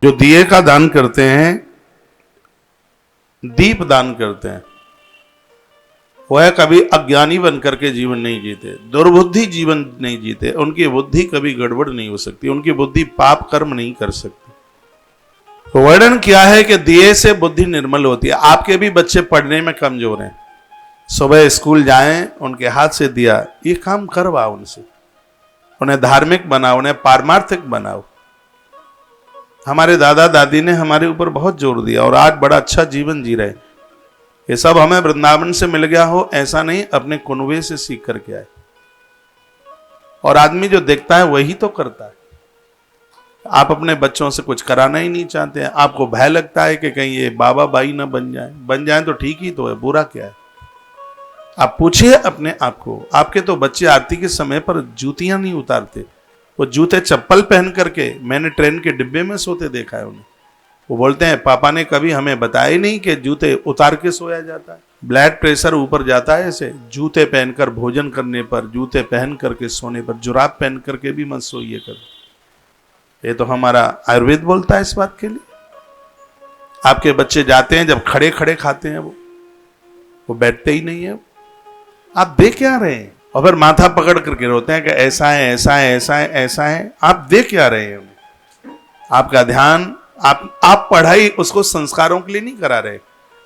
जो दिए का दान करते हैं, दीप दान करते हैं, वह कभी अज्ञानी बनकर के जीवन नहीं जीते, दुर्बुद्धि जीवन नहीं जीते। उनकी बुद्धि कभी गड़बड़ नहीं हो सकती, उनकी बुद्धि पाप कर्म नहीं कर सकती। तो वर्णन क्या है कि दिए से बुद्धि निर्मल होती है। आपके भी बच्चे पढ़ने में कमजोर हैं, सुबह स्कूल जाएं, उनके हाथ से दिया, ये काम करवाओ उनसे, उन्हें धार्मिक बनाओ, उन्हें पारमार्थिक बनाओ। हमारे दादा दादी ने हमारे ऊपर बहुत जोर दिया और आज बड़ा अच्छा जीवन जी रहे। ये सब हमें वृंदावन से मिल गया हो ऐसा नहीं, अपने कुनबे से सीख करके आए। और आदमी जो देखता है वही तो करता है। आप अपने बच्चों से कुछ कराना ही नहीं चाहते हैं, आपको भय लगता है कि कहीं ये बाबा बाई ना बन जाए तो ठीक ही तो है, बुरा क्या है। आप पूछिए अपने आप को, आपके तो बच्चे आरती के समय पर जूतियां नहीं उतारते, वो जूते चप्पल पहन करके, मैंने ट्रेन के डिब्बे में सोते देखा है उन्हें। वो बोलते हैं पापा ने कभी हमें बताया ही नहीं कि जूते उतार के सोया जाता है, ब्लड प्रेशर ऊपर जाता है ऐसे। जूते पहनकर भोजन करने पर, जूते पहन करके सोने पर, जुराब पहन करके भी मत सोइए कभी। ये तो हमारा आयुर्वेद बोलता है इस बात के लिए। आपके बच्चे जाते हैं, जब खड़े खड़े खाते हैं वो बैठते ही नहीं है। आप देख क्या रहे हैं? और फिर माथा पकड़ करके रोते हैं कि ऐसा है, ऐसा है, ऐसा है, ऐसा है। आप देख क्या रहे हैं? आपका ध्यान, आप पढ़ाई उसको संस्कारों के लिए नहीं करा रहे,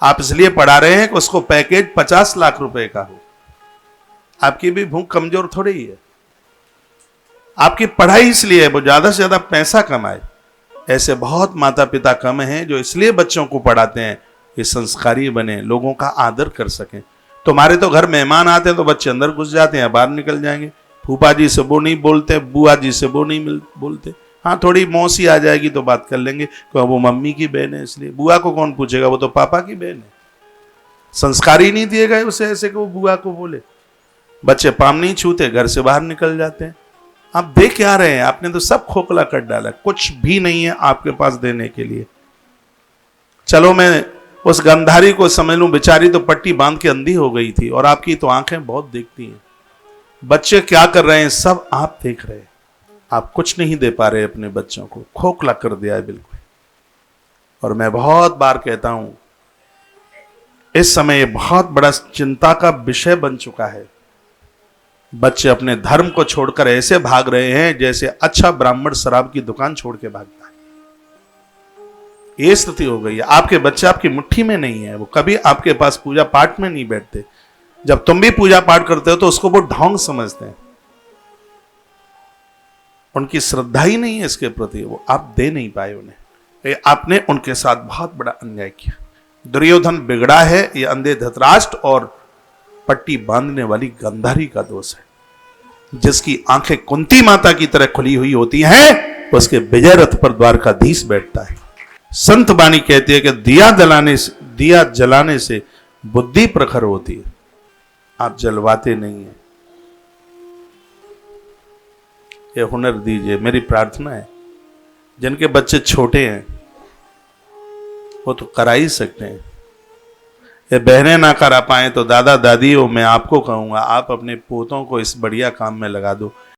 आप इसलिए पढ़ा रहे हैं कि उसको पैकेज 50 लाख रुपए का हो। आपकी भी भूख कमजोर थोड़ी ही है, आपकी पढ़ाई इसलिए है वो ज्यादा से ज्यादा पैसा कमाए। ऐसे बहुत माता पिता कम हैं जो इसलिए बच्चों को पढ़ाते हैं कि संस्कारी बने, लोगों का आदर कर सकें। तुम्हारे तो घर मेहमान आते हैं तो बच्चे अंदर घुस जाते हैं, बाहर निकल जाएंगे। फूफा जी से वो नहीं बोलते, बुआ जी से वो नहीं बोलते। हाँ, थोड़ी मौसी आ जाएगी तो बात कर लेंगे, तो वो मम्मी की बहन है इसलिए। बुआ को कौन पूछेगा, वो तो पापा की बहन है। संस्कार ही नहीं दिए गए उसे ऐसे कि वो बुआ को बोले। बच्चे पाम नहीं छूते, घर से बाहर निकल जाते हैं। आप देख क्या रहे हैं? आपने तो सब खोखला कर डाला, कुछ भी नहीं है आपके पास देने के लिए। चलो मैं उस गंधारी को समझ लूं, बेचारी तो पट्टी बांध के अंधी हो गई थी, और आपकी तो आंखें बहुत देखती हैं। बच्चे क्या कर रहे हैं सब आप देख रहे हैं, आप कुछ नहीं दे पा रहे अपने बच्चों को, खोखला कर दिया है बिल्कुल। और मैं बहुत बार कहता हूं, इस समय बहुत बड़ा चिंता का विषय बन चुका है। बच्चे अपने धर्म को छोड़कर ऐसे भाग रहे हैं जैसे अच्छा ब्राह्मण शराब की दुकान छोड़ के भागता है। ये स्थिति हो गई है। आपके बच्चे आपकी मुट्ठी में नहीं है, वो कभी आपके पास पूजा पाठ में नहीं बैठते। जब तुम भी पूजा पाठ करते हो तो उसको वो ढोंग समझते हैं, उनकी श्रद्धा ही नहीं है इसके प्रति, वो आप दे नहीं पाए उन्हें। आपने उनके साथ बहुत बड़ा अन्याय किया। दुर्योधन बिगड़ा है, ये अंधे धृतराष्ट्र और पट्टी बांधने वाली गंधारी का दोष है। जिसकी आंखें कुंती माता की तरह खुली हुई होती हैं, उसके विजय रथ पर द्वारकाधीश बैठता है। संत वाणी कहती है कि दिया जलाने से बुद्धि प्रखर होती है, आप जलवाते नहीं है। ये हुनर दीजिए, मेरी प्रार्थना है। जिनके बच्चे छोटे हैं वो तो करा ही सकते हैं, ये बहनें ना करा पाए तो दादा दादी हो, मैं आपको कहूंगा आप अपने पोतों को इस बढ़िया काम में लगा दो।